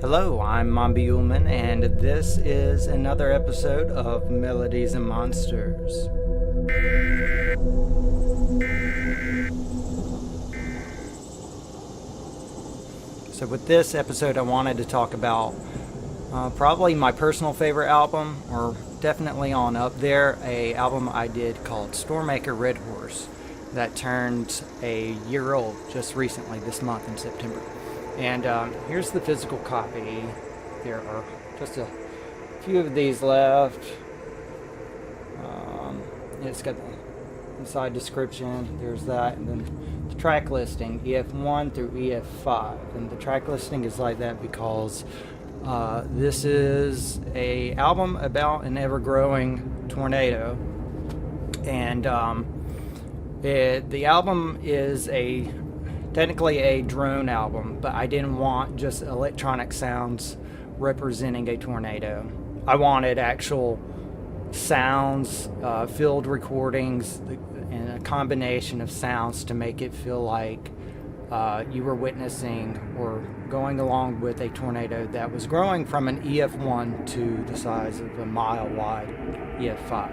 Hello, I'm Mombi Yuleman, and this is another episode of Melodies and Monsters. So with this episode, I wanted to talk about probably my personal favorite album, or definitely on up there, a album I did called Stormmaker Red Horse that turned a year old just recently, this month in September. And here's the physical copy. There are just a few of these left. It's got the inside description. There's that, and then the track listing, EF1 through EF5. And the track listing is like that because this is a album about an ever-growing tornado, and the album is technically a drone album, but I didn't want just electronic sounds representing a tornado. I wanted actual sounds, field recordings, and a combination of sounds to make it feel like you were witnessing or going along with a tornado that was growing from an EF1 to the size of a mile-wide EF5.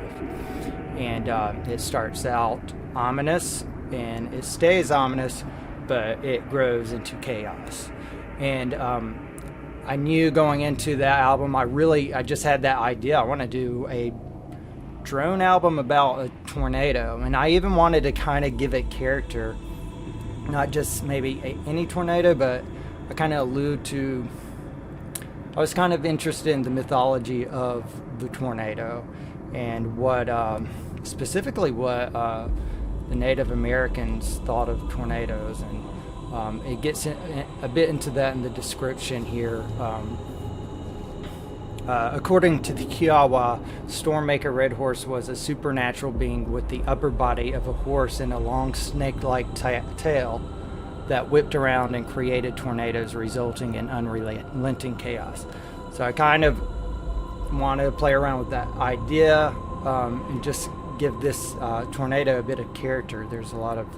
And it starts out ominous, and it stays ominous, but it grows into chaos. And I knew going into that album, I just had that idea. I want to do a drone album about a tornado, and I even wanted to kind of give it character, not just maybe any tornado, but I kind of I was kind of interested in the mythology of the tornado and specifically what the Native Americans thought of tornadoes, and it gets a bit into that in the description here. According to the Kiowa, Stormmaker Red Horse was a supernatural being with the upper body of a horse and a long snake-like tail that whipped around and created tornadoes, resulting in unrelenting chaos. So I kind of want to play around with that idea and just give this tornado a bit of character. There's a lot of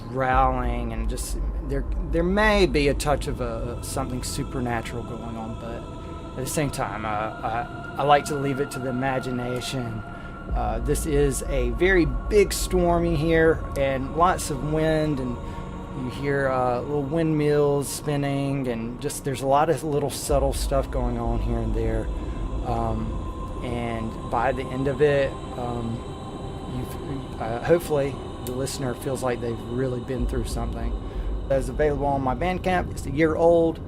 growling, and just there may be a touch of something supernatural going on, but at the same time, I like to leave it to the imagination. This is a very big storm here, and lots of wind, and you hear little windmills spinning, and just there's a lot of little subtle stuff going on here and there. And by the end of it, hopefully the listener feels like they've really been through something. It's available on my Bandcamp. It's a year old.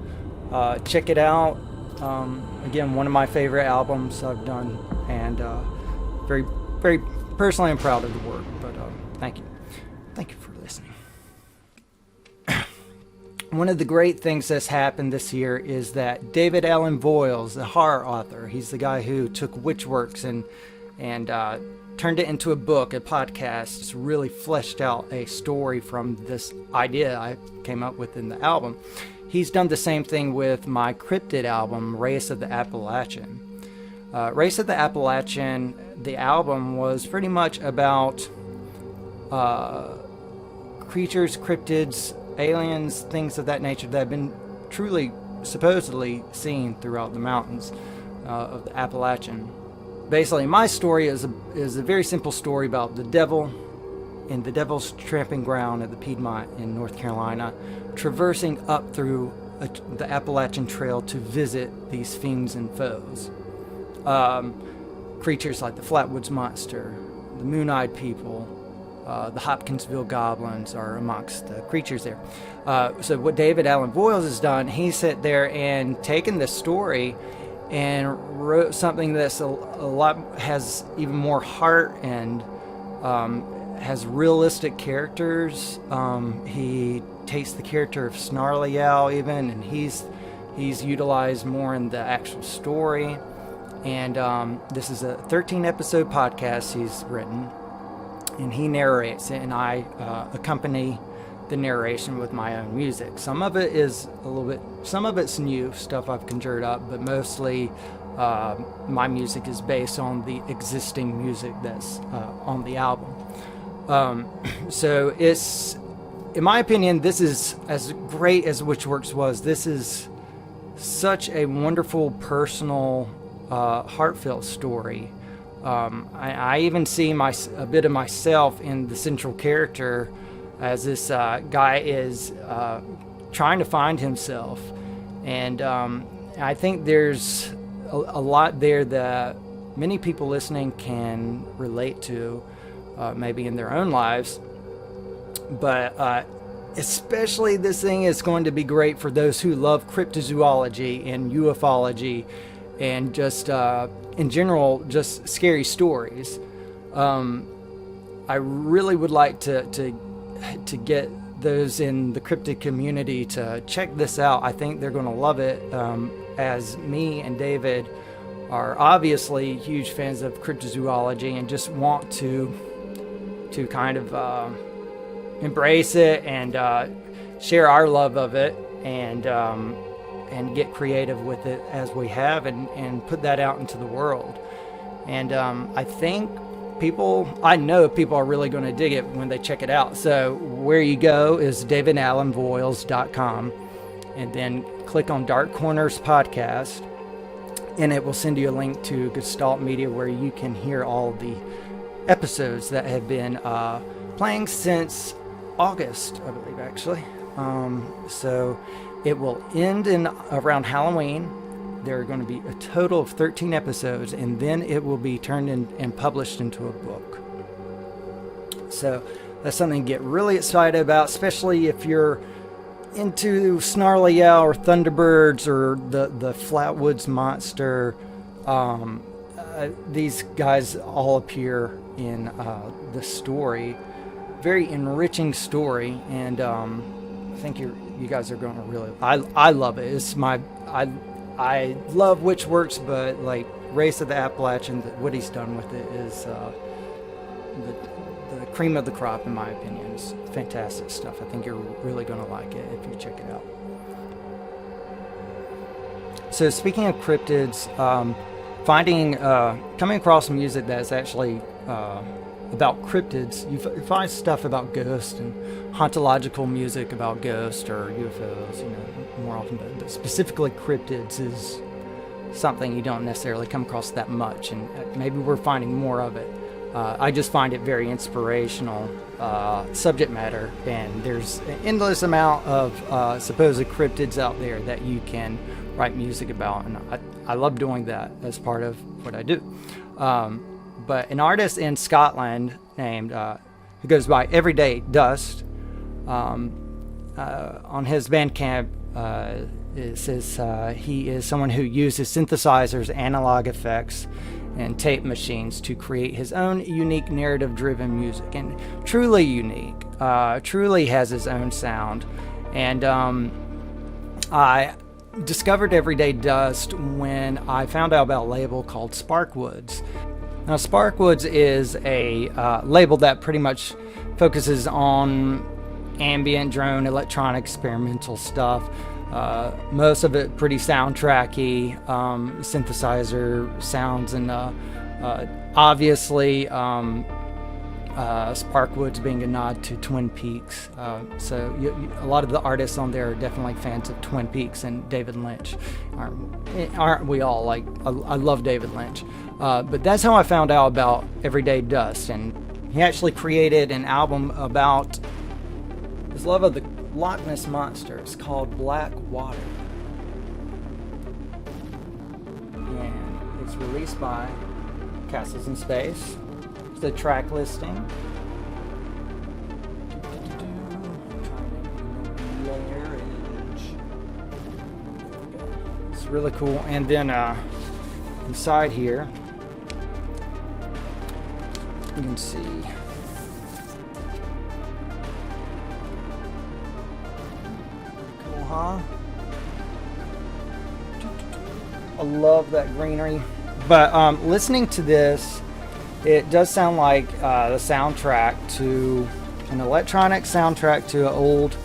Check it out. Again, one of my favorite albums I've done, and very, very personally, I'm proud of the work. But thank you for listening. One of the great things that's happened this year is that David Allen Voyles, the horror author, he's the guy who took Witchworks and turned it into a book, a podcast. It's really fleshed out a story from this idea I came up with in the album. He's done the same thing with my cryptid album, Wraiths of the Appalachian. Wraiths of the Appalachian, the album was pretty much about creatures, cryptids, aliens, things of that nature that have been truly, supposedly seen throughout the mountains of the Appalachian. Basically, my story is a very simple story about the devil and the devil's tramping ground at the Piedmont in North Carolina, traversing up through the Appalachian Trail to visit these fiends and foes. Creatures like the Flatwoods Monster, the Moon-Eyed People, the Hopkinsville Goblins are amongst the creatures there. So what David Allen Voyles has done, he sat there and taken this story and wrote something that's has even more heart and has realistic characters. He takes the character of Snarly Owl even, and he's utilized more in the actual story. And this is a 13-episode podcast he's written, and he narrates it, and I accompany the narration with my own music. Some of it's new stuff I've conjured up, but mostly my music is based on the existing music that's on the album. So it's, in my opinion, this is as great as Witchworks was. This is such a wonderful, personal, heartfelt story. I even see a bit of myself in the central character, as this guy is trying to find himself. And I think there's a lot there that many people listening can relate to, maybe in their own lives. But especially this thing is going to be great for those who love cryptozoology and ufology and just in general, just scary stories. I really would like to get those in the cryptid community to check this out. I think they're going to love it, as me and David are obviously huge fans of cryptozoology and just want to kind of embrace it and share our love of it, and get creative with it as we have, and put that out into the world. And I know people are really going to dig it when they check it out. So where you go is davidallenvoyles.com, and then click on Dark Corners Podcast, and it will send you a link to Gestalt Media, where you can hear all the episodes that have been playing since August, I believe, actually. So it will end around Halloween. There are going to be a total of 13 episodes, and then it will be turned and published into a book. So that's something to get really excited about, especially if you're into Snarly Owl or Thunderbirds or the Flatwoods Monster. These guys all appear in the story. Very enriching story, and I think you guys are going to really. I love it. It's I love Witchworks, but like Wraiths of the Appalachian, what he's done with it is the cream of the crop, in my opinion. It's fantastic stuff. I think you're really going to like it if you check it out. So speaking of cryptids, coming across music that's actually about cryptids, you find stuff about ghosts and hauntological music about ghosts or UFOs, more often, but specifically cryptids is something you don't necessarily come across that much, and maybe we're finding more of it. I just find it very inspirational subject matter, and there's an endless amount of supposed cryptids out there that you can write music about, and I love doing that as part of what I do. But an artist in Scotland named, who goes by Everyday Dust, on his Bandcamp, it says he is someone who uses synthesizers, analog effects, and tape machines to create his own unique narrative-driven music, and truly unique, truly has his own sound. And I discovered Everyday Dust when I found out about a label called Sparkwoods. Now, Sparkwoods is a label that pretty much focuses on ambient, drone, electronic, experimental stuff. Most of it pretty soundtracky, synthesizer sounds, and obviously Sparkwoods being a nod to Twin Peaks. So a lot of the artists on there are definitely fans of Twin Peaks and David Lynch. Aren't we all? Like, I love David Lynch. But that's how I found out about Everyday Dust, and he actually created an album about his love of the Loch Ness Monster. It's called Black Water, and it's released by Castles in Space. The track listing. It's really cool. And then inside here, you can see cool, huh? I love that greenery. But listening to this, it does sound like the soundtrack to an electronic soundtrack to an old,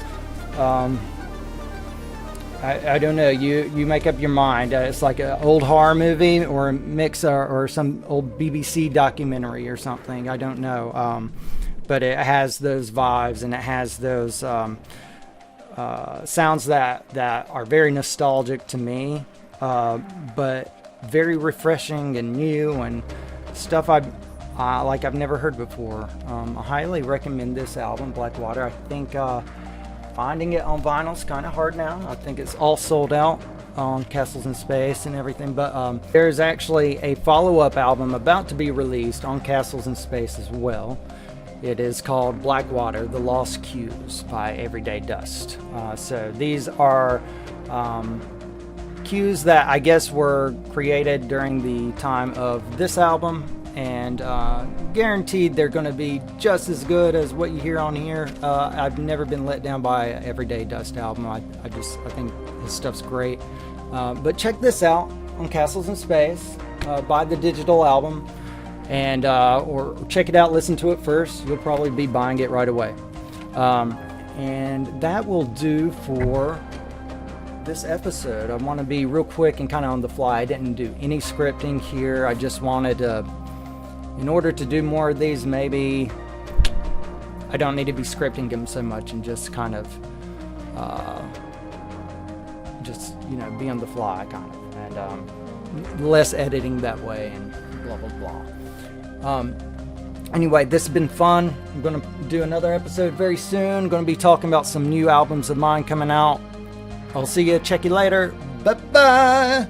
I don't know, you make up your mind. It's like an old horror movie or a mix or some old BBC documentary or something. I don't know. But it has those vibes, and it has those sounds that are very nostalgic to me, but very refreshing and new and stuff I've never heard before. I highly recommend this album, Blackwater. I think finding it on vinyl is kind of hard now. I think it's all sold out on Castles in Space and everything, but there's actually a follow-up album about to be released on Castles in Space as well. It is called Blackwater, The Lost Cues by Everyday Dust. So these are cues that I guess were created during the time of this album, and guaranteed they're going to be just as good as what you hear on here. I've never been let down by an Everyday Dust album. I think his stuff's great. But check this out on Castles in Space. Buy the digital album, and or check it out, listen to it first. You'll probably be buying it right away. And that will do for this episode. I want to be real quick and kind of on the fly. I didn't do any scripting here. I just wanted to, in order to do more of these, maybe I don't need to be scripting them so much and just kind of be on the fly kind of, and less editing that way and blah blah blah. Anyway, this has been fun. I'm going to do another episode very soon. Going to be talking about some new albums of mine coming out. I'll see you. Check you later. Bye bye.